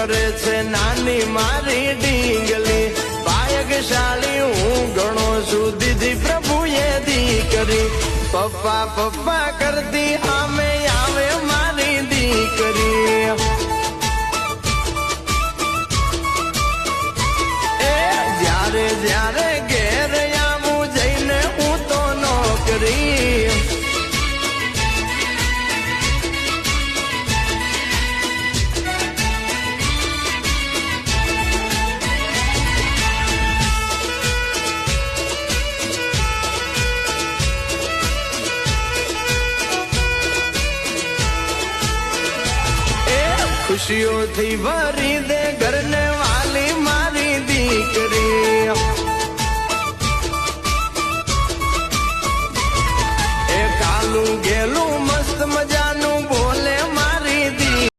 કરે છે નાની મારી ડીંગલી ભાગ્યશાળી હું ગણો છું દીધી પ્રભુએ દીકરી પપ્પા પપ્પા કરતી આમે આવે મારી દીકરી એ જ્યારે જ્યારે ઘેર આવું જઈને હું તો નોકરી ખુશીઓથી ભરી દે ઘરને વાલી મારી દીકરી એ કાલું ગેલું